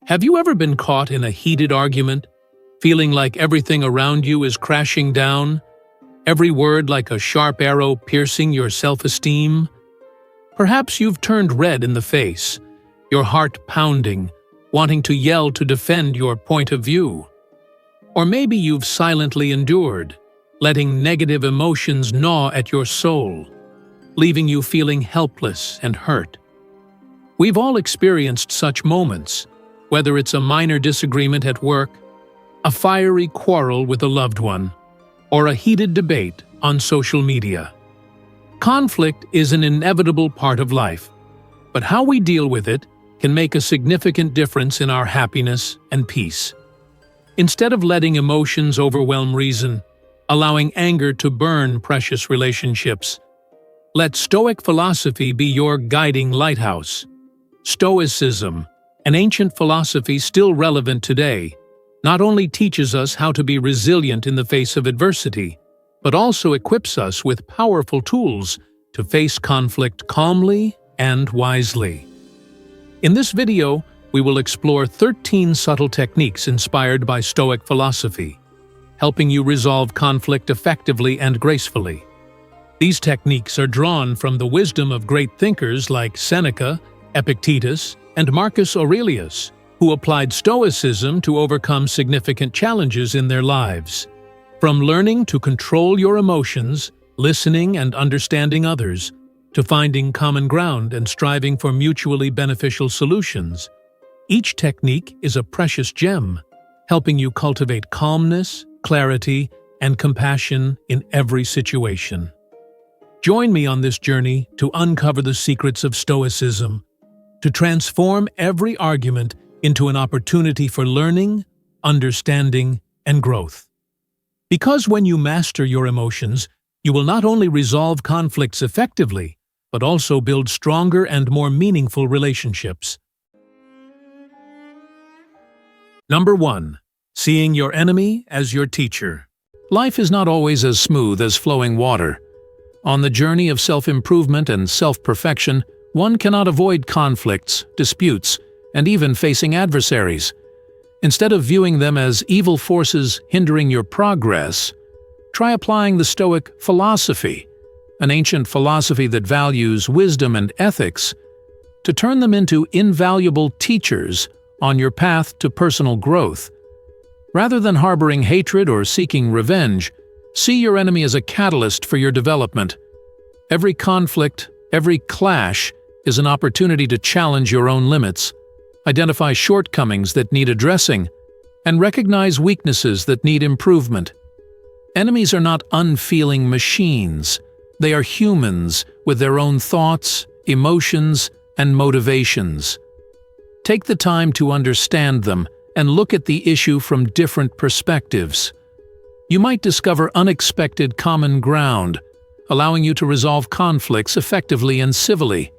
Have you ever been caught in a heated argument, feeling like everything around you is crashing down, every word like a sharp arrow piercing your self-esteem? Perhaps you've turned red in the face, your heart pounding, wanting to yell to defend your point of view. Or maybe you've silently endured, letting negative emotions gnaw at your soul, leaving you feeling helpless and hurt. We've all experienced such moments, whether it's a minor disagreement at work, a fiery quarrel with a loved one, or a heated debate on social media. Conflict is an inevitable part of life, but how we deal with it can make a significant difference in our happiness and peace. Instead of letting emotions overwhelm reason, allowing anger to burn precious relationships, let Stoic philosophy be your guiding lighthouse. Stoicism, an ancient philosophy still relevant today, not only teaches us how to be resilient in the face of adversity, but also equips us with powerful tools to face conflict calmly and wisely. In this video, we will explore 13 subtle techniques inspired by Stoic philosophy, helping you resolve conflict effectively and gracefully. These techniques are drawn from the wisdom of great thinkers like Seneca, Epictetus, and Marcus Aurelius, who applied Stoicism to overcome significant challenges in their lives. From learning to control your emotions, listening and understanding others, to finding common ground and striving for mutually beneficial solutions, each technique is a precious gem, helping you cultivate calmness, clarity, and compassion in every situation. Join me on this journey to uncover the secrets of Stoicism, to transform every argument into an opportunity for learning, understanding, and growth. Because when you master your emotions, you will not only resolve conflicts effectively, but also build stronger and more meaningful relationships. Number 1. Seeing your enemy as your teacher. Life is not always as smooth as flowing water. On the journey of self-improvement and self-perfection, one cannot avoid conflicts, disputes, and even facing adversaries. Instead of viewing them as evil forces hindering your progress, try applying the Stoic philosophy, an ancient philosophy that values wisdom and ethics, to turn them into invaluable teachers on your path to personal growth. Rather than harboring hatred or seeking revenge, see your enemy as a catalyst for your development. Every conflict, every clash, is an opportunity to challenge your own limits, identify shortcomings that need addressing, and recognize weaknesses that need improvement. Enemies are not unfeeling machines. They are humans with their own thoughts, emotions, and motivations. Take the time to understand them and look at the issue from different perspectives. You might discover unexpected common ground, allowing you to resolve conflicts effectively and civilly.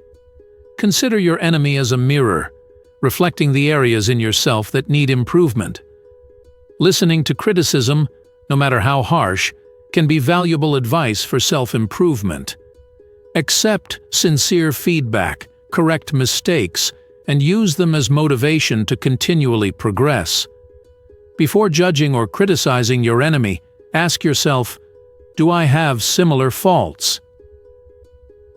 Consider your enemy as a mirror, reflecting the areas in yourself that need improvement. Listening to criticism, no matter how harsh, can be valuable advice for self-improvement. Accept sincere feedback, correct mistakes, and use them as motivation to continually progress. Before judging or criticizing your enemy, ask yourself, do I have similar faults?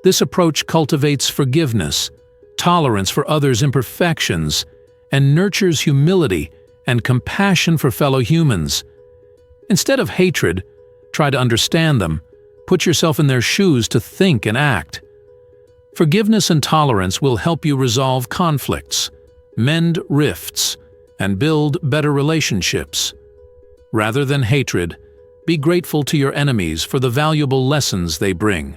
This approach cultivates forgiveness, tolerance for others' imperfections, and nurtures humility and compassion for fellow humans. Instead of hatred, try to understand them. Put yourself in their shoes to think and act. Forgiveness and tolerance will help you resolve conflicts, mend rifts, and build better relationships. Rather than hatred, be grateful to your enemies for the valuable lessons they bring.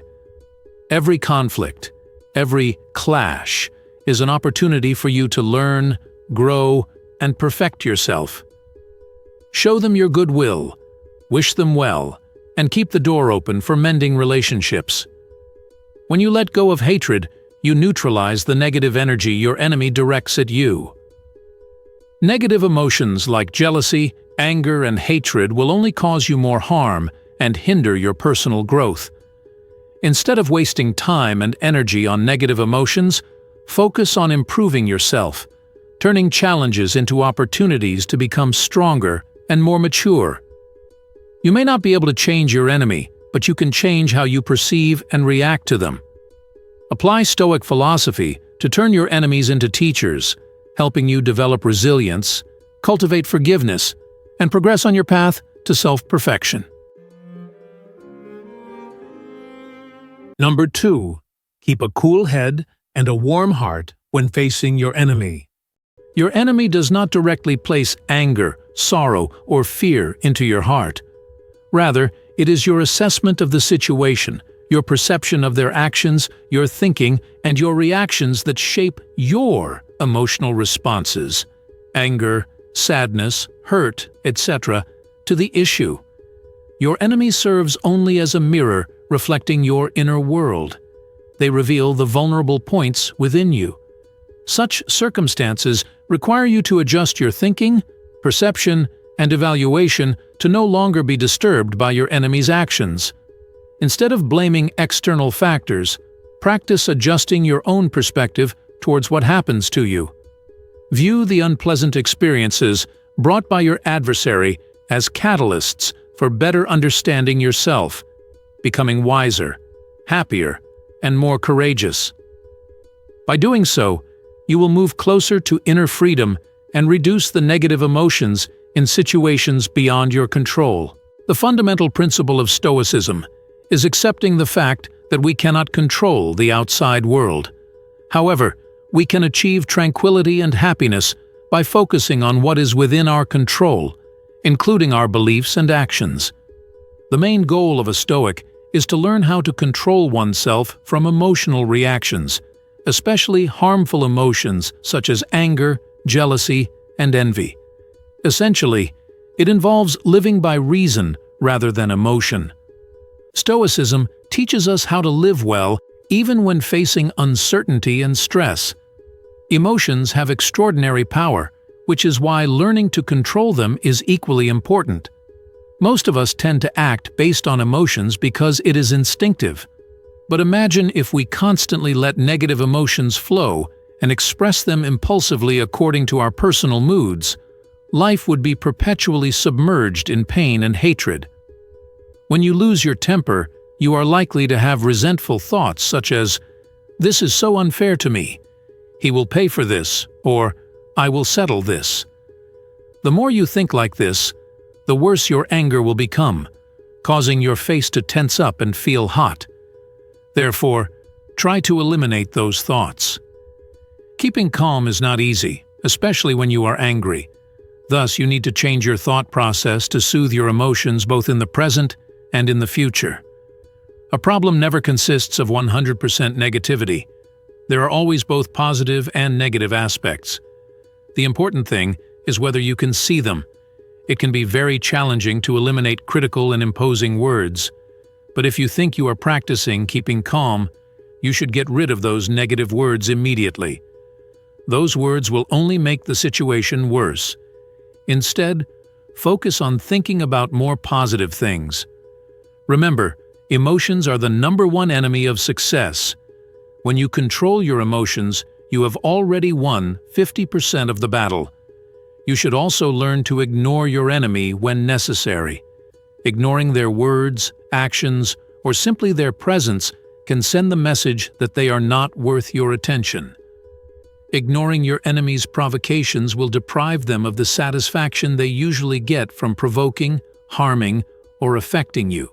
Every conflict, every clash, is an opportunity for you to learn, grow, and perfect yourself. Show them your goodwill, wish them well, and keep the door open for mending relationships. When you let go of hatred, you neutralize the negative energy your enemy directs at you. Negative emotions like jealousy, anger, and hatred will only cause you more harm and hinder your personal growth. Instead of wasting time and energy on negative emotions, focus on improving yourself, turning challenges into opportunities to become stronger and more mature. You may not be able to change your enemy, but you can change how you perceive and react to them. Apply Stoic philosophy to turn your enemies into teachers, helping you develop resilience, cultivate forgiveness, and progress on your path to self-perfection. Number 2. Keep a cool head and a warm heart when facing your enemy. Your enemy does not directly place anger, sorrow, or fear into your heart. Rather, it is your assessment of the situation, your perception of their actions, your thinking, and your reactions that shape your emotional responses, anger, sadness, hurt, etc., to the issue. Your enemy serves only as a mirror reflecting your inner world. They reveal the vulnerable points within you. Such circumstances require you to adjust your thinking, perception, and evaluation to no longer be disturbed by your enemy's actions. Instead of blaming external factors, practice adjusting your own perspective towards what happens to you. View the unpleasant experiences brought by your adversary as catalysts for better understanding yourself, becoming wiser, happier, and more courageous. By doing so, you will move closer to inner freedom and reduce the negative emotions in situations beyond your control. The fundamental principle of Stoicism is accepting the fact that we cannot control the outside world. However, we can achieve tranquility and happiness by focusing on what is within our control, including our beliefs and actions. The main goal of a Stoic is to learn how to control oneself from emotional reactions, especially harmful emotions such as anger, jealousy, and envy. Essentially, it involves living by reason rather than emotion. Stoicism teaches us how to live well even when facing uncertainty and stress. Emotions have extraordinary power, which is why learning to control them is equally important. Most of us tend to act based on emotions because it is instinctive. But imagine if we constantly let negative emotions flow and express them impulsively according to our personal moods. Life would be perpetually submerged in pain and hatred. When you lose your temper, you are likely to have resentful thoughts such as, "This is so unfair to me," "He will pay for this," or "I will settle this." The more you think like this, the worse your anger will become, causing your face to tense up and feel hot. Therefore, try to eliminate those thoughts. Keeping calm is not easy, especially when you are angry. Thus, you need to change your thought process to soothe your emotions both in the present and in the future. A problem never consists of 100% negativity. There are always both positive and negative aspects. The important thing is whether you can see them. It can be very challenging to eliminate critical and imposing words. But if you think you are practicing keeping calm, you should get rid of those negative words immediately. Those words will only make the situation worse. Instead, focus on thinking about more positive things. Remember, emotions are the #1 enemy of success. When you control your emotions, you have already won 50% of the battle. You should also learn to ignore your enemy when necessary. Ignoring their words, actions, or simply their presence can send the message that they are not worth your attention. Ignoring your enemy's provocations will deprive them of the satisfaction they usually get from provoking, harming, or affecting you.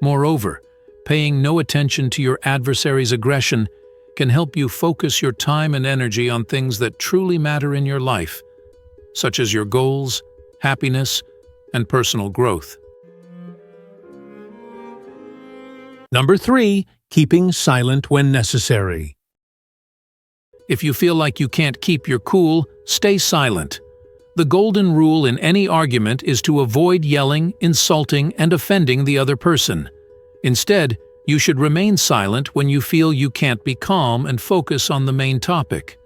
Moreover, paying no attention to your adversary's aggression can help you focus your time and energy on things that truly matter in your life, such as your goals, happiness, and personal growth. Number 3. Keeping silent when necessary. If you feel like you can't keep your cool, stay silent. The golden rule in any argument is to avoid yelling, insulting, and offending the other person. Instead, you should remain silent when you feel you can't be calm and focus on the main topic.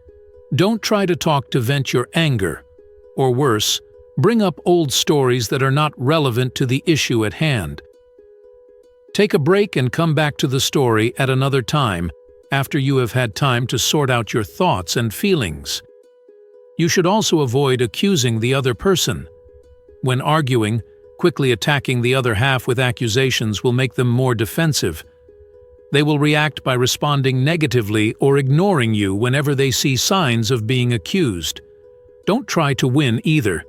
Don't try to talk to vent your anger. Or worse, bring up old stories that are not relevant to the issue at hand. Take a break and come back to the story at another time, after you have had time to sort out your thoughts and feelings. You should also avoid accusing the other person. When arguing, quickly attacking the other half with accusations will make them more defensive. They will react by responding negatively or ignoring you whenever they see signs of being accused. Don't try to win either.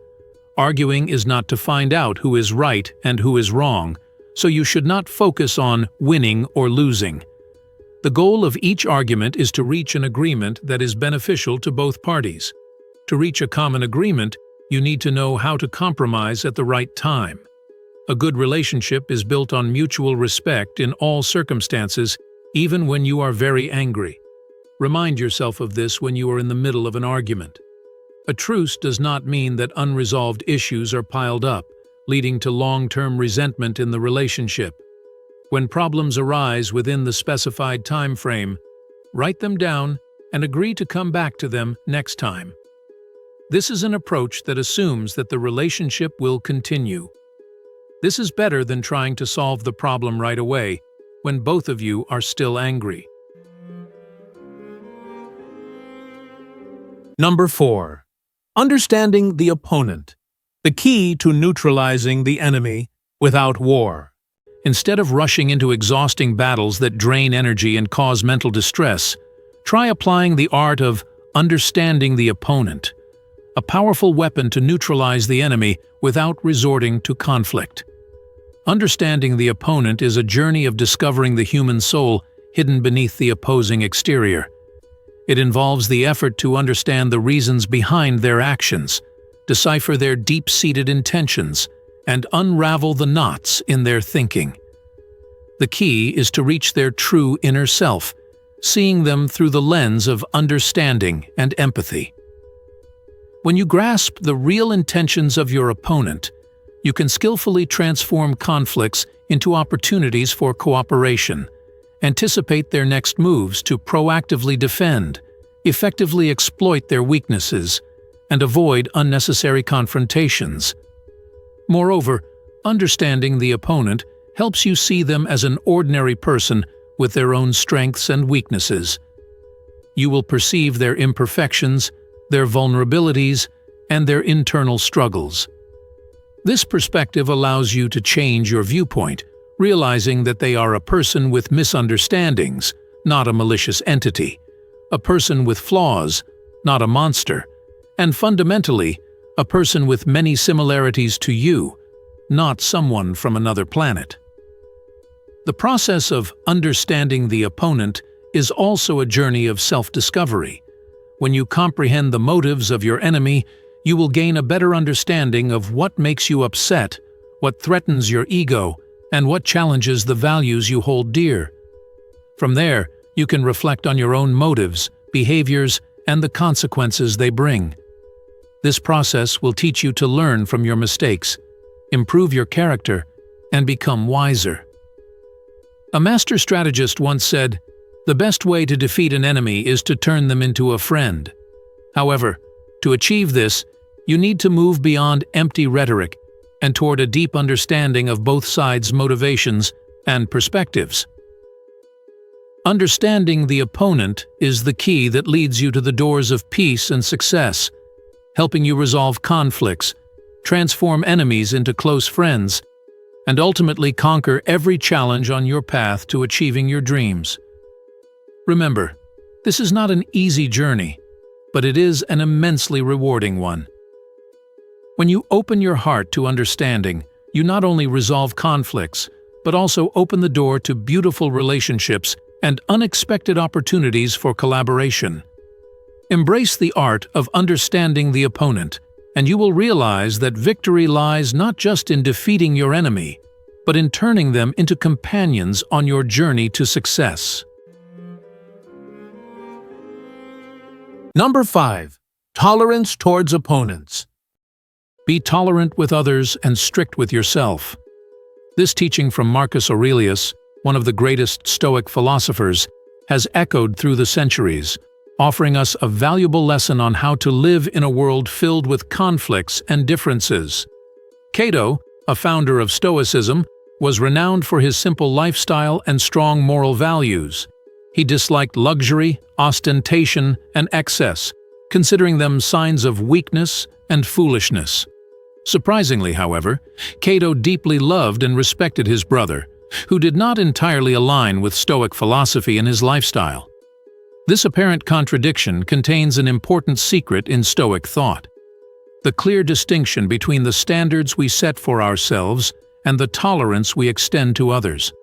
Arguing is not to find out who is right and who is wrong, so you should not focus on winning or losing. The goal of each argument is to reach an agreement that is beneficial to both parties. To reach a common agreement, you need to know how to compromise at the right time. A good relationship is built on mutual respect in all circumstances, even when you are very angry. Remind yourself of this when you are in the middle of an argument. A truce does not mean that unresolved issues are piled up, leading to long-term resentment in the relationship. When problems arise within the specified time frame, write them down and agree to come back to them next time. This is an approach that assumes that the relationship will continue. This is better than trying to solve the problem right away when both of you are still angry. Number 4. Understanding the opponent. The key to neutralizing the enemy without war. Instead of rushing into exhausting battles that drain energy and cause mental distress, try applying the art of understanding the opponent, a powerful weapon to neutralize the enemy without resorting to conflict. Understanding the opponent is a journey of discovering the human soul hidden beneath the opposing exterior. It involves the effort to understand the reasons behind their actions, decipher their deep-seated intentions, and unravel the knots in their thinking. The key is to reach their true inner self, seeing them through the lens of understanding and empathy. When you grasp the real intentions of your opponent, you can skillfully transform conflicts into opportunities for cooperation, anticipate their next moves to proactively defend, effectively exploit their weaknesses, and avoid unnecessary confrontations. Moreover, understanding the opponent helps you see them as an ordinary person with their own strengths and weaknesses. You will perceive their imperfections, their vulnerabilities, and their internal struggles. This perspective allows you to change your viewpoint, realizing that they are a person with misunderstandings, not a malicious entity, a person with flaws, not a monster, and fundamentally, a person with many similarities to you, not someone from another planet. The process of understanding the opponent is also a journey of self-discovery. When you comprehend the motives of your enemy, you will gain a better understanding of what makes you upset, what threatens your ego, and what challenges the values you hold dear. From there, you can reflect on your own motives, behaviors, and the consequences they bring. This process will teach you to learn from your mistakes, improve your character, and become wiser. A master strategist once said, "The best way to defeat an enemy is to turn them into a friend." However, to achieve this, you need to move beyond empty rhetoric and toward a deep understanding of both sides' motivations and perspectives. Understanding the opponent is the key that leads you to the doors of peace and success, helping you resolve conflicts, transform enemies into close friends, and ultimately conquer every challenge on your path to achieving your dreams. Remember, this is not an easy journey, but it is an immensely rewarding one. When you open your heart to understanding, you not only resolve conflicts, but also open the door to beautiful relationships and unexpected opportunities for collaboration. Embrace the art of understanding the opponent, and you will realize that victory lies not just in defeating your enemy, but in turning them into companions on your journey to success. Number 5. Tolerance towards opponents. Be tolerant with others and strict with yourself. This teaching from Marcus Aurelius, one of the greatest Stoic philosophers, has echoed through the centuries, offering us a valuable lesson on how to live in a world filled with conflicts and differences. Cato, a founder of Stoicism, was renowned for his simple lifestyle and strong moral values. He disliked luxury, ostentation, and excess, considering them signs of weakness and foolishness. Surprisingly, however, Cato deeply loved and respected his brother, who did not entirely align with Stoic philosophy in his lifestyle. This apparent contradiction contains an important secret in Stoic thought: the clear distinction between the standards we set for ourselves and the tolerance we extend to others.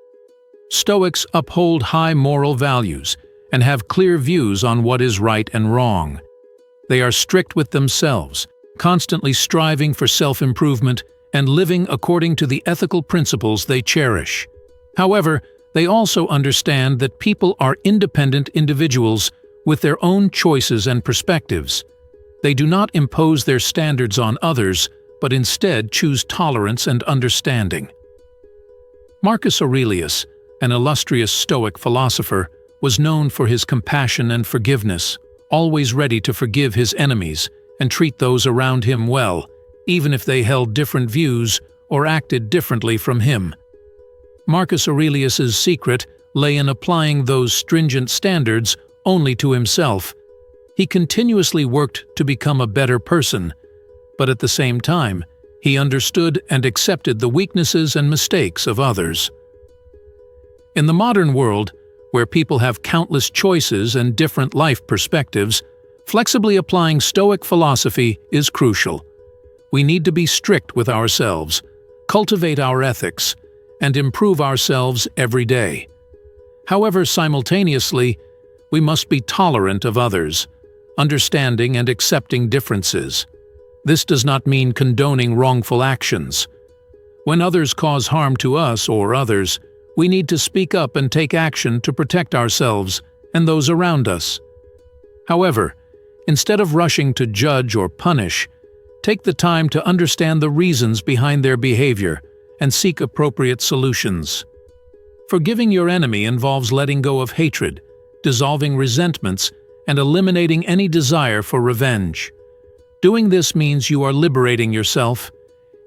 Stoics uphold high moral values and have clear views on what is right and wrong. They are strict with themselves, constantly striving for self-improvement and living according to the ethical principles they cherish. However, they also understand that people are independent individuals with their own choices and perspectives. They do not impose their standards on others, but instead choose tolerance and understanding. Marcus Aurelius, an illustrious Stoic philosopher, was known for his compassion and forgiveness, always ready to forgive his enemies and treat those around him well, even if they held different views or acted differently from him. Marcus Aurelius's secret lay in applying those stringent standards only to himself. He continuously worked to become a better person, but at the same time, he understood and accepted the weaknesses and mistakes of others. In the modern world, where people have countless choices and different life perspectives, flexibly applying Stoic philosophy is crucial. We need to be strict with ourselves, cultivate our ethics, and improve ourselves every day. However, simultaneously, we must be tolerant of others, understanding and accepting differences. This does not mean condoning wrongful actions. When others cause harm to us or others, we need to speak up and take action to protect ourselves and those around us. However, instead of rushing to judge or punish, take the time to understand the reasons behind their behavior and seek appropriate solutions. Forgiving your enemy involves letting go of hatred, dissolving resentments, and eliminating any desire for revenge. Doing this means you are liberating yourself.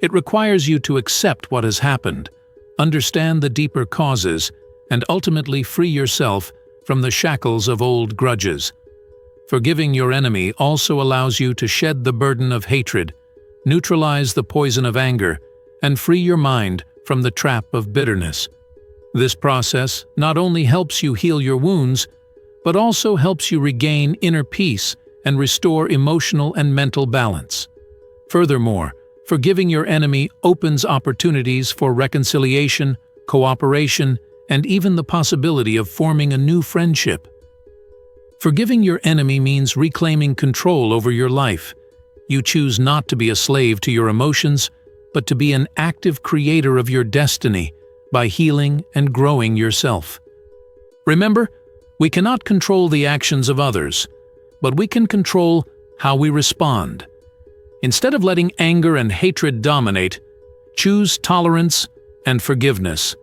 It requires you to accept what has happened, understand the deeper causes, and ultimately free yourself from the shackles of old grudges. Forgiving your enemy also allows you to shed the burden of hatred, neutralize the poison of anger, and free your mind from the trap of bitterness. This process not only helps you heal your wounds, but also helps you regain inner peace and restore emotional and mental balance. Furthermore, forgiving your enemy opens opportunities for reconciliation, cooperation, and even the possibility of forming a new friendship. Forgiving your enemy means reclaiming control over your life. You choose not to be a slave to your emotions, but to be an active creator of your destiny by healing and growing yourself. Remember, we cannot control the actions of others, but we can control how we respond. Instead of letting anger and hatred dominate, choose tolerance and forgiveness.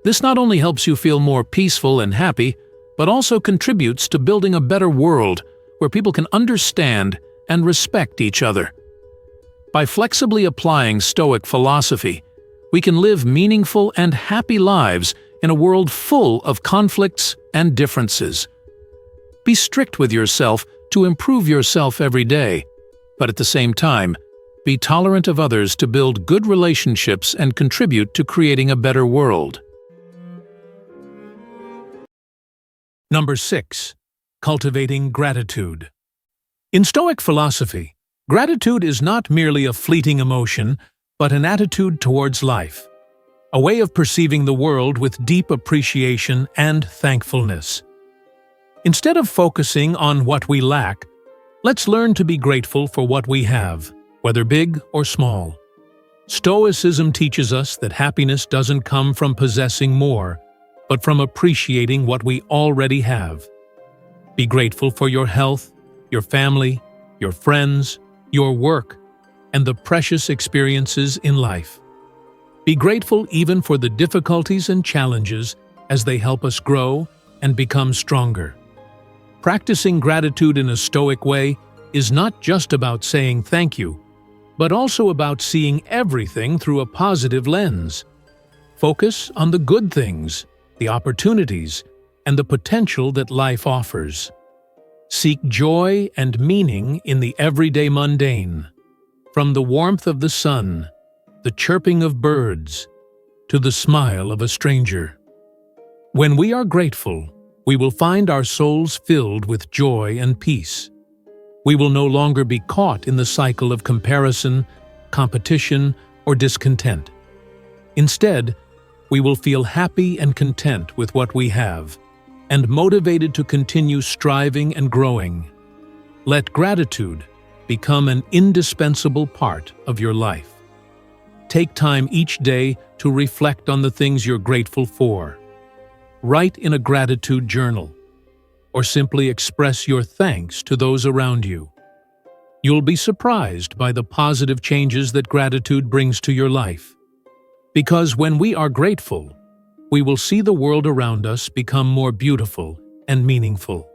This not only helps you feel more peaceful and happy, but also contributes to building a better world where people can understand and respect each other. By flexibly applying Stoic philosophy, we can live meaningful and happy lives in a world full of conflicts and differences. Be strict with yourself to improve yourself every day, but at the same time, be tolerant of others to build good relationships and contribute to creating a better world. Number 6. Cultivating Gratitude. In Stoic philosophy, gratitude is not merely a fleeting emotion, but an attitude towards life, a way of perceiving the world with deep appreciation and thankfulness. Instead of focusing on what we lack, let's learn to be grateful for what we have, whether big or small. Stoicism teaches us that happiness doesn't come from possessing more, but from appreciating what we already have. Be grateful for your health, your family, your friends, your work, and the precious experiences in life. Be grateful even for the difficulties and challenges as they help us grow and become stronger. Practicing gratitude in a Stoic way is not just about saying thank you, but also about seeing everything through a positive lens. Focus on the good things, the opportunities, and the potential that life offers. Seek joy and meaning in the everyday mundane. From the warmth of the sun, the chirping of birds, to the smile of a stranger. When we are grateful, we will find our souls filled with joy and peace. We will no longer be caught in the cycle of comparison, competition, or discontent. Instead, we will feel happy and content with what we have, and motivated to continue striving and growing. Let gratitude become an indispensable part of your life. Take time each day to reflect on the things you're grateful for. Write in a gratitude journal, or simply express your thanks to those around you. You'll be surprised by the positive changes that gratitude brings to your life. Because when we are grateful, we will see the world around us become more beautiful and meaningful.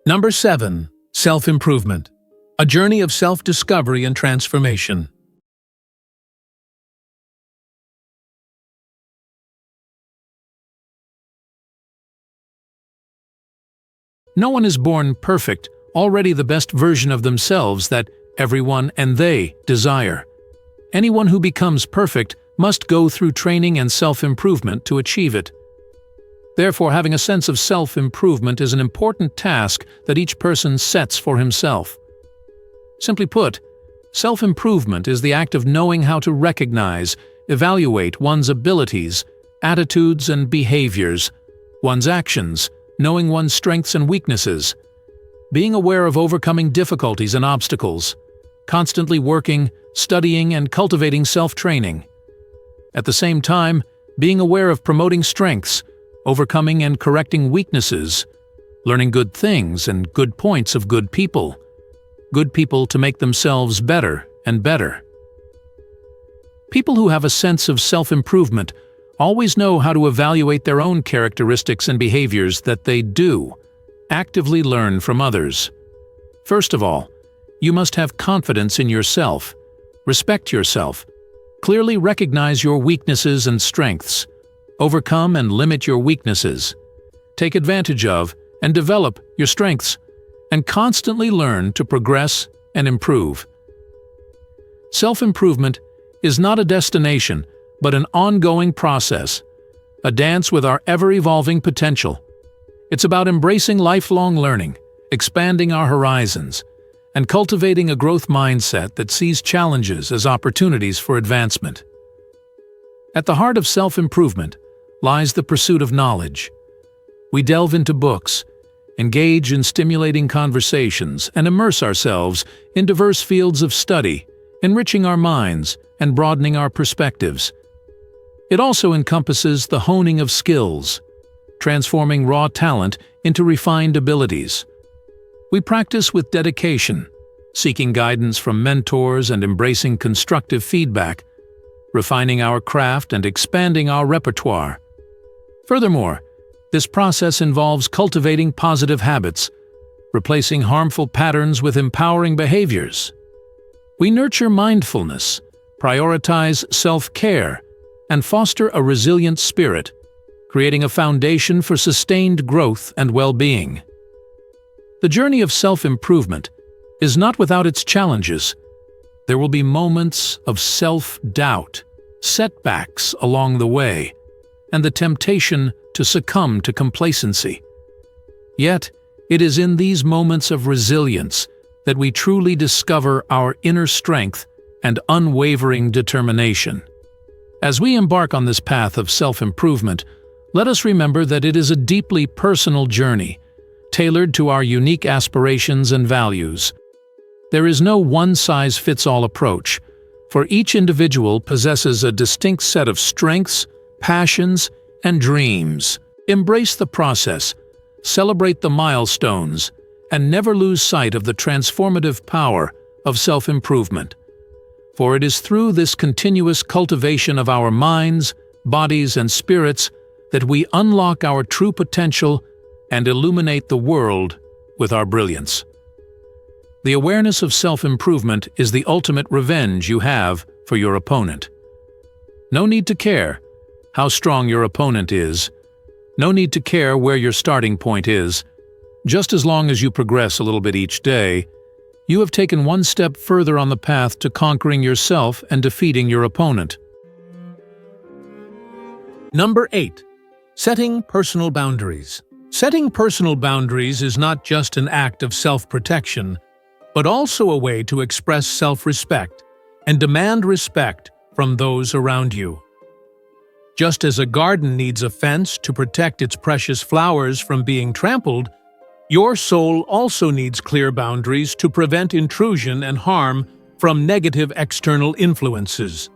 Number 7. Self-improvement. A journey of self-discovery and transformation. No one is born perfect, already the best version of themselves that everyone and they desire. Anyone who becomes perfect must go through training and self-improvement to achieve it. Therefore, having a sense of self-improvement is an important task that each person sets for himself. Simply put, self-improvement is the act of knowing how to recognize, evaluate one's abilities, attitudes, and behaviors, one's actions, knowing one's strengths and weaknesses, being aware of overcoming difficulties and obstacles, constantly working, studying, and cultivating self-training. At the same time, being aware of promoting strengths, overcoming and correcting weaknesses, learning good things and good points of good people to make themselves better and better. People who have a sense of self-improvement always know how to evaluate their own characteristics and behaviors that they do actively learn from others. First of all, you must have confidence in yourself, respect yourself, clearly recognize your weaknesses and strengths, overcome and limit your weaknesses, take advantage of and develop your strengths, and constantly learn to progress and improve. Self-improvement is not a destination, but an ongoing process, a dance with our ever-evolving potential. It's about embracing lifelong learning, expanding our horizons, and cultivating a growth mindset that sees challenges as opportunities for advancement. At the heart of self-improvement lies the pursuit of knowledge. We delve into books, engage in stimulating conversations, and immerse ourselves in diverse fields of study, enriching our minds and broadening our perspectives. It also encompasses the honing of skills, transforming raw talent into refined abilities. We practice with dedication, seeking guidance from mentors and embracing constructive feedback, refining our craft and expanding our repertoire. Furthermore, this process involves cultivating positive habits, replacing harmful patterns with empowering behaviors. We nurture mindfulness, prioritize self-care, and foster a resilient spirit, creating a foundation for sustained growth and well-being. The journey of self-improvement is not without its challenges. There will be moments of self-doubt, setbacks along the way, and the temptation to succumb to complacency. Yet, it is in these moments of resilience that we truly discover our inner strength and unwavering determination. As we embark on this path of self-improvement, let us remember that it is a deeply personal journey, tailored to our unique aspirations and values. There is no one-size-fits-all approach, for each individual possesses a distinct set of strengths, passions, and dreams. Embrace the process, celebrate the milestones, and never lose sight of the transformative power of self-improvement. For it is through this continuous cultivation of our minds, bodies, and spirits that we unlock our true potential and illuminate the world with our brilliance. The awareness of self-improvement is the ultimate revenge you have for your opponent. No need to care how strong your opponent is. No need to care where your starting point is. Just as long as you progress a little bit each day, you have taken one step further on the path to conquering yourself and defeating your opponent. Number 8. Setting personal boundaries. Setting personal boundaries is not just an act of self-protection, but also a way to express self-respect and demand respect from those around you. Just as a garden needs a fence to protect its precious flowers from being trampled, your soul also needs clear boundaries to prevent intrusion and harm from negative external influences.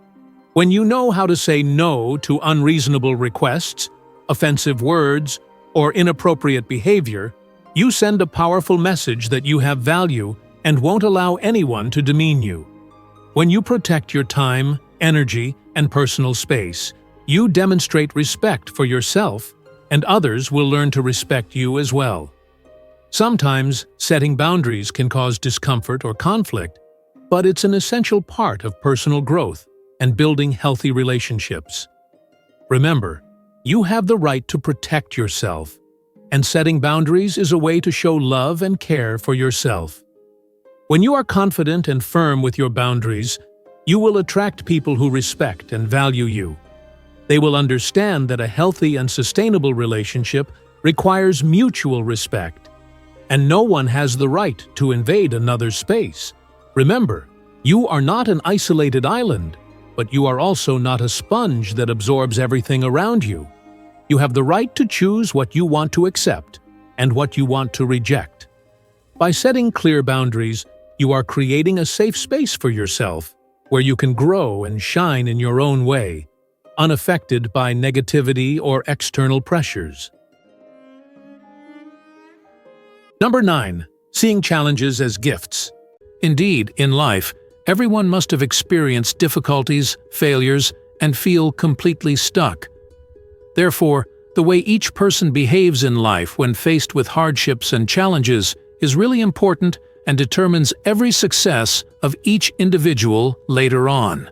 When you know how to say no to unreasonable requests, offensive words, or inappropriate behavior, you send a powerful message that you have value and won't allow anyone to demean you. When you protect your time, energy, and personal space, you demonstrate respect for yourself, and others will learn to respect you as well. Sometimes, setting boundaries can cause discomfort or conflict, but it's an essential part of personal growth and building healthy relationships. Remember, you have the right to protect yourself, and setting boundaries is a way to show love and care for yourself. When you are confident and firm with your boundaries, you will attract people who respect and value you. They will understand that a healthy and sustainable relationship requires mutual respect, and no one has the right to invade another's space. Remember, you are not an isolated island, but you are also not a sponge that absorbs everything around you. You have the right to choose what you want to accept and what you want to reject. By setting clear boundaries, you are creating a safe space for yourself where you can grow and shine in your own way, unaffected by negativity or external pressures. Number 9. Seeing challenges as gifts. Indeed, in life, everyone must have experienced difficulties, failures, and feel completely stuck. Therefore, the way each person behaves in life when faced with hardships and challenges is really important and determines every success of each individual later on.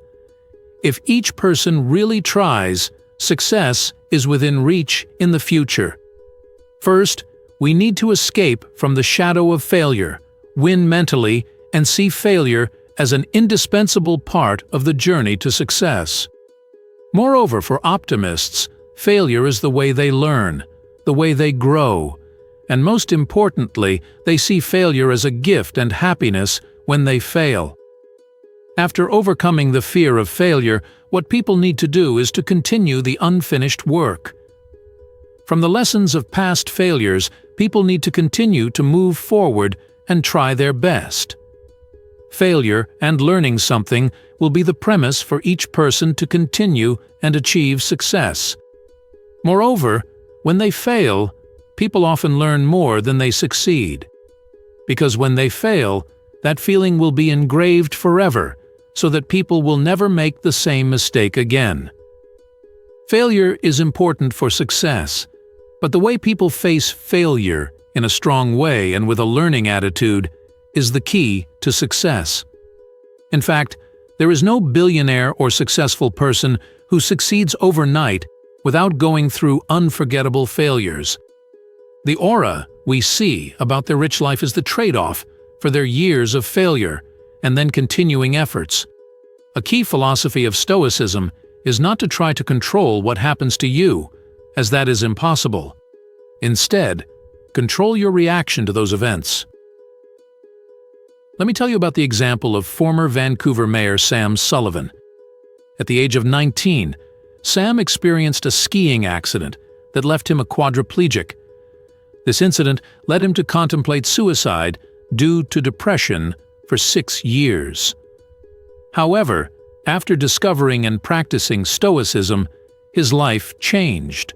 If each person really tries, success is within reach in the future. First, we need to escape from the shadow of failure, win mentally, and see failure as an indispensable part of the journey to success. Moreover, for optimists, failure is the way they learn, the way they grow, and most importantly, they see failure as a gift and happiness when they fail. After overcoming the fear of failure, what people need to do is to continue the unfinished work. From the lessons of past failures, people need to continue to move forward and try their best. Failure and learning something will be the premise for each person to continue and achieve success. Moreover, when they fail, people often learn more than they succeed. Because when they fail, that feeling will be engraved forever, so that people will never make the same mistake again. Failure is important for success, but the way people face failure in a strong way and with a learning attitude is the key to success. In fact, there is no billionaire or successful person who succeeds overnight without going through unforgettable failures. The aura we see about their rich life is the trade-off for their years of failure and then continuing efforts. A key philosophy of Stoicism is not to try to control what happens to you, as that is impossible. Instead, control your reaction to those events. Let me tell you about the example of former Vancouver Mayor Sam Sullivan. At the age of 19, Sam experienced a skiing accident that left him a quadriplegic. This incident led him to contemplate suicide due to depression for 6 years. However, after discovering and practicing Stoicism, his life changed.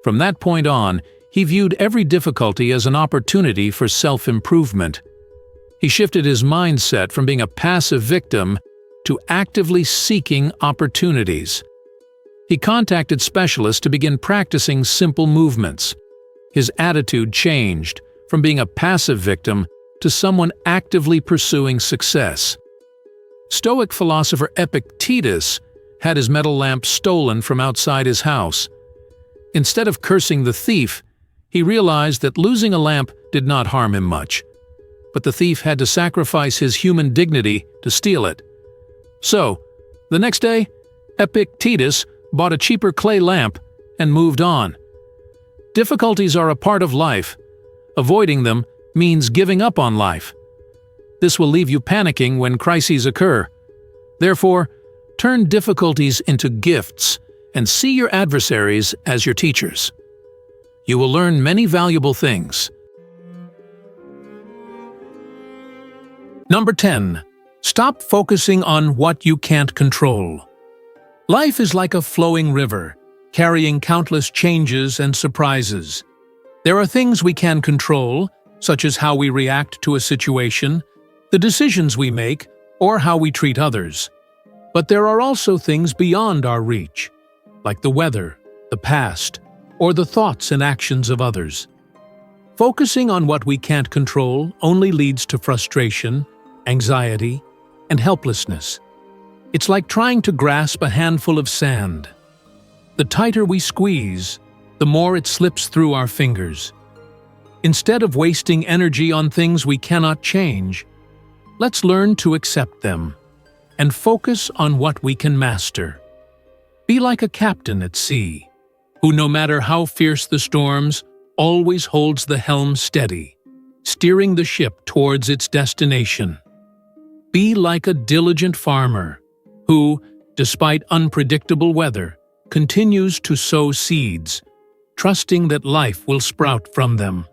From that point on, he viewed every difficulty as an opportunity for self-improvement. He shifted his mindset from being a passive victim to actively seeking opportunities. He contacted specialists to begin practicing simple movements. His attitude changed from being a passive victim to someone actively pursuing success. Stoic philosopher Epictetus had his metal lamp stolen from outside his house. Instead of cursing the thief, he realized that losing a lamp did not harm him much, but the thief had to sacrifice his human dignity to steal it. So, the next day, Epictetus bought a cheaper clay lamp and moved on. Difficulties are a part of life. Avoiding them means giving up on life. This will leave you panicking when crises occur. Therefore, turn difficulties into gifts and see your adversaries as your teachers. You will learn many valuable things. Number 10. Stop focusing on what you can't control. Life is like a flowing river, carrying countless changes and surprises. There are things we can control, such as how we react to a situation, the decisions we make, or how we treat others. But there are also things beyond our reach, like the weather, the past, or the thoughts and actions of others. Focusing on what we can't control only leads to frustration, anxiety, and helplessness. It's like trying to grasp a handful of sand. The tighter we squeeze, the more it slips through our fingers. Instead of wasting energy on things we cannot change, let's learn to accept them and focus on what we can master. Be like a captain at sea, who no matter how fierce the storms, always holds the helm steady, steering the ship towards its destination. Be like a diligent farmer, who, despite unpredictable weather, continues to sow seeds, trusting that life will sprout from them.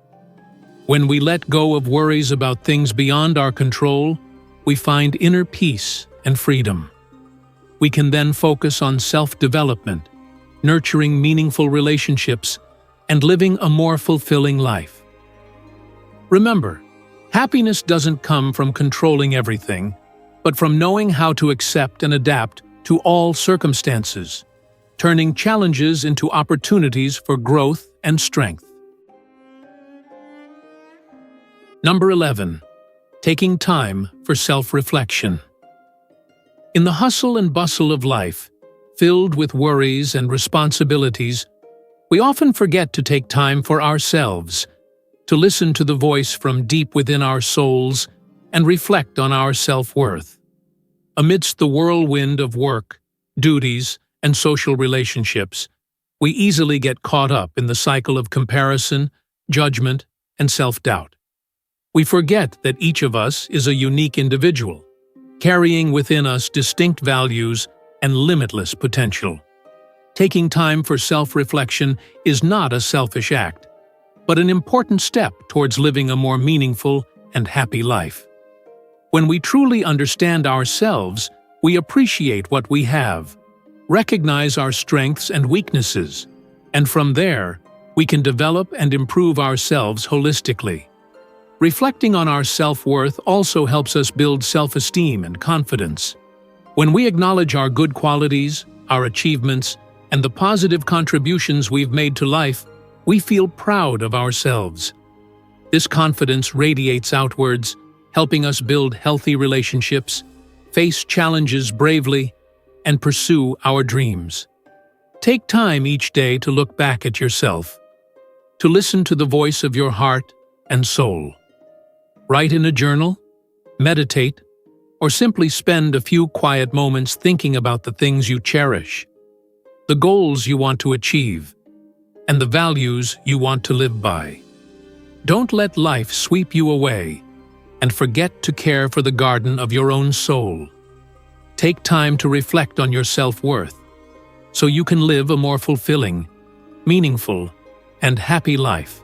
When we let go of worries about things beyond our control, we find inner peace and freedom. We can then focus on self-development, nurturing meaningful relationships, and living a more fulfilling life. Remember, happiness doesn't come from controlling everything, but from knowing how to accept and adapt to all circumstances, turning challenges into opportunities for growth and strength. Number 11. Taking time for self-reflection. In the hustle and bustle of life, filled with worries and responsibilities, we often forget to take time for ourselves, to listen to the voice from deep within our souls and reflect on our self-worth. Amidst the whirlwind of work, duties, and social relationships, we easily get caught up in the cycle of comparison, judgment, and self-doubt. We forget that each of us is a unique individual, carrying within us distinct values and limitless potential. Taking time for self-reflection is not a selfish act, but an important step towards living a more meaningful and happy life. When we truly understand ourselves, we appreciate what we have, recognize our strengths and weaknesses, and from there, we can develop and improve ourselves holistically. Reflecting on our self-worth also helps us build self-esteem and confidence. When we acknowledge our good qualities, our achievements, and the positive contributions we've made to life, we feel proud of ourselves. This confidence radiates outwards, helping us build healthy relationships, face challenges bravely, and pursue our dreams. Take time each day to look back at yourself, to listen to the voice of your heart and soul. Write in a journal, meditate, or simply spend a few quiet moments thinking about the things you cherish, the goals you want to achieve, and the values you want to live by. Don't let life sweep you away, and forget to care for the garden of your own soul. Take time to reflect on your self-worth, so you can live a more fulfilling, meaningful, and happy life.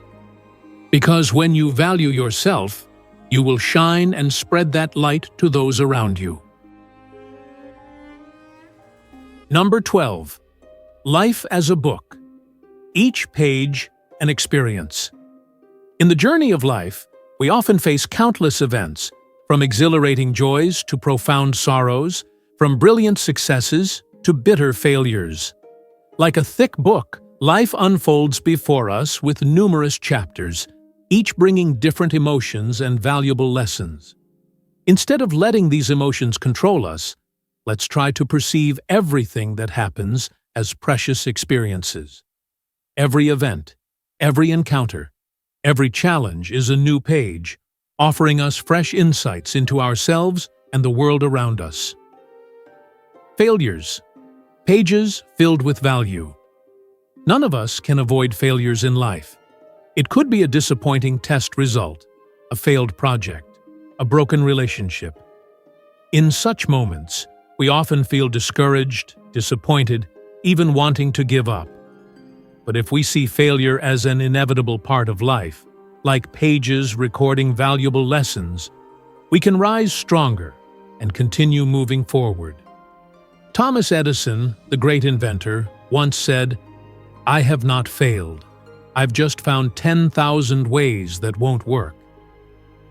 Because when you value yourself, you will shine and spread that light to those around you. Number 12. Life as a book. Each page an experience. In the journey of life, we often face countless events, from exhilarating joys to profound sorrows, from brilliant successes to bitter failures. Like a thick book, life unfolds before us with numerous chapters, each bringing different emotions and valuable lessons. Instead of letting these emotions control us, let's try to perceive everything that happens as precious experiences. Every event, every encounter, every challenge is a new page, offering us fresh insights into ourselves and the world around us. Failures. Pages filled with value. None of us can avoid failures in life. It could be a disappointing test result, a failed project, a broken relationship. In such moments, we often feel discouraged, disappointed, even wanting to give up. But if we see failure as an inevitable part of life, like pages recording valuable lessons, we can rise stronger and continue moving forward. Thomas Edison, the great inventor, once said, "I have not failed. I've just found 10,000 ways that won't work."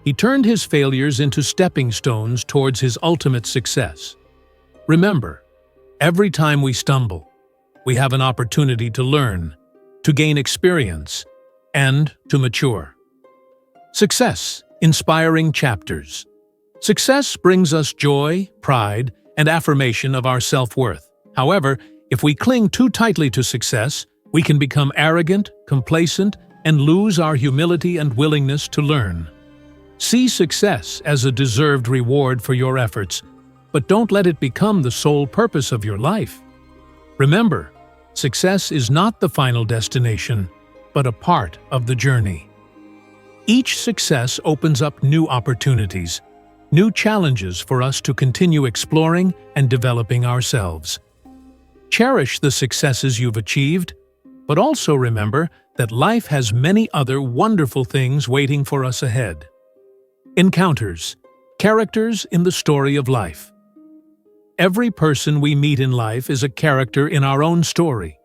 He turned his failures into stepping stones towards his ultimate success. Remember, every time we stumble, we have an opportunity to learn, to gain experience, and to mature. Success, inspiring chapters. Success brings us joy, pride, and affirmation of our self-worth. However, if we cling too tightly to success, we can become arrogant, complacent, and lose our humility and willingness to learn. See success as a deserved reward for your efforts, but don't let it become the sole purpose of your life. Remember, success is not the final destination, but a part of the journey. Each success opens up new opportunities, new challenges for us to continue exploring and developing ourselves. Cherish the successes you've achieved, but also remember that life has many other wonderful things waiting for us ahead. Encounters, characters in the story of life. Every person we meet in life is a character in our own story.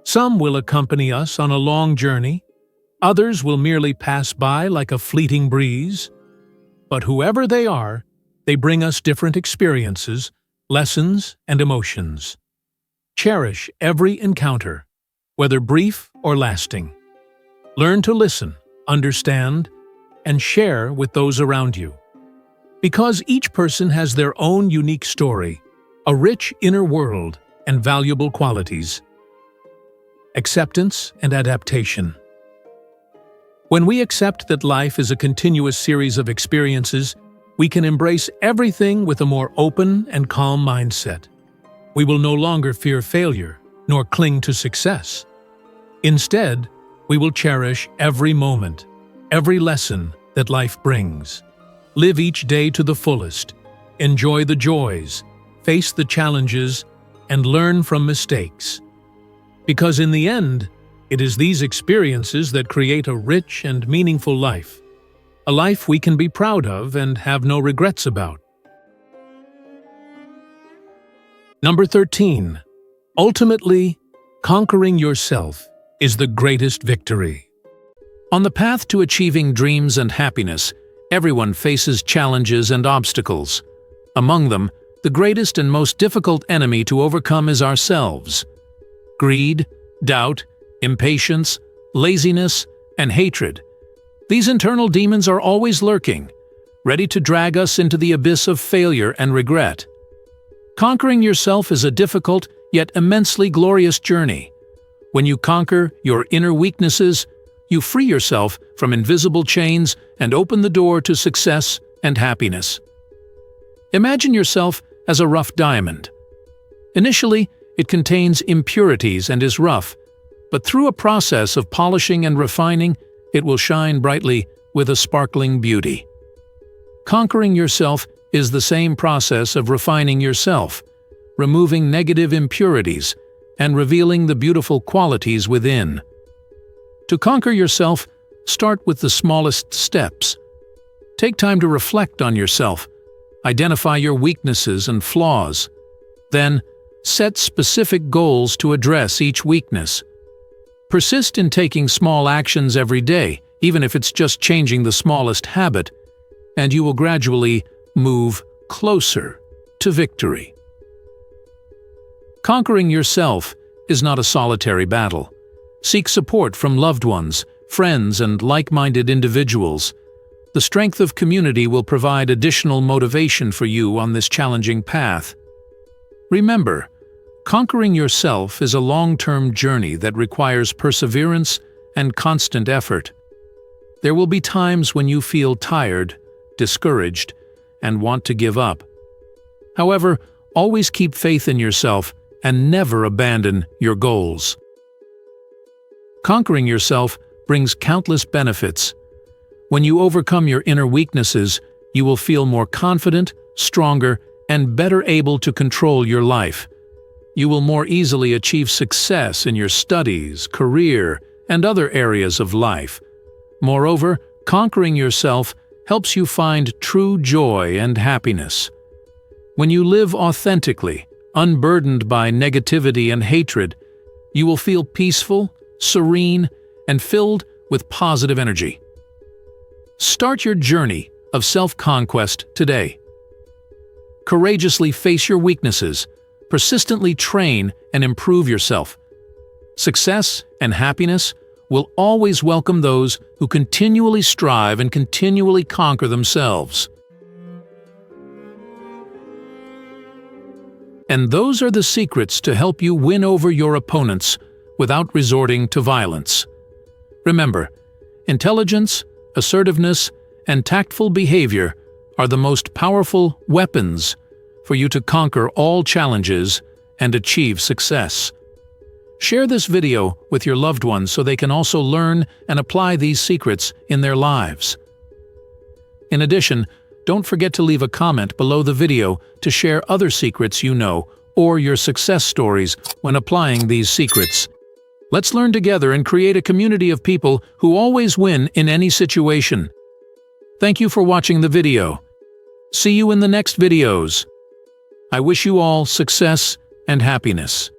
Some will accompany us on a long journey, others will merely pass by like a fleeting breeze. But whoever they are, they bring us different experiences, lessons, and emotions. Cherish every encounter, whether brief or lasting. Learn to listen, understand, and share with those around you. Because each person has their own unique story, a rich inner world, and valuable qualities. Acceptance and adaptation. When we accept that life is a continuous series of experiences, we can embrace everything with a more open and calm mindset. We will no longer fear failure, nor cling to success. Instead, we will cherish every moment, every lesson that life brings. Live each day to the fullest, enjoy the joys, face the challenges, and learn from mistakes. Because in the end, it is these experiences that create a rich and meaningful life, a life we can be proud of and have no regrets about. Number 13. Ultimately, conquering yourself is the greatest victory. On the path to achieving dreams and happiness, everyone faces challenges and obstacles. Among them, the greatest and most difficult enemy to overcome is ourselves. Greed, doubt, impatience, laziness, and hatred. These internal demons are always lurking, ready to drag us into the abyss of failure and regret. Conquering yourself is a difficult, yet immensely glorious journey. When you conquer your inner weaknesses, you free yourself from invisible chains and open the door to success and happiness. Imagine yourself as a rough diamond. Initially, it contains impurities and is rough, but through a process of polishing and refining, it will shine brightly with a sparkling beauty. Conquering yourself is the same process of refining yourself, removing negative impurities, and revealing the beautiful qualities within. To conquer yourself, start with the smallest steps. Take time to reflect on yourself, identify your weaknesses and flaws. Then, set specific goals to address each weakness. Persist in taking small actions every day, even if it's just changing the smallest habit, and you will gradually move closer to victory. Conquering yourself is not a solitary battle. Seek support from loved ones, friends, and like-minded individuals. The strength of community will provide additional motivation for you on this challenging path. Remember, Conquering yourself is a long-term journey that requires perseverance and constant effort. There will be times when you feel tired, discouraged, and want to give up. However, always keep faith in yourself and never abandon your goals. Conquering yourself brings countless benefits. When you overcome your inner weaknesses, you will feel more confident, stronger, and better able to control your life. You will more easily achieve success in your studies, career, and other areas of life. Moreover, conquering yourself helps you find true joy and happiness. When you live authentically, unburdened by negativity and hatred, you will feel peaceful, serene, and filled with positive energy. Start your journey of self-conquest today. Courageously face your weaknesses, persistently train and improve yourself. Success and happiness will always welcome those who continually strive and continually conquer themselves. And those are the secrets to help you win over your opponents without resorting to violence. Remember, intelligence, assertiveness, and tactful behavior are the most powerful weapons for you to conquer all challenges and achieve success. Share this video with your loved ones so they can also learn and apply these secrets in their lives. In addition, don't forget to leave a comment below the video to share other secrets you know or your success stories when applying these secrets. Let's learn together and create a community of people who always win in any situation. Thank you for watching the video. See you in the next videos. I wish you all success and happiness.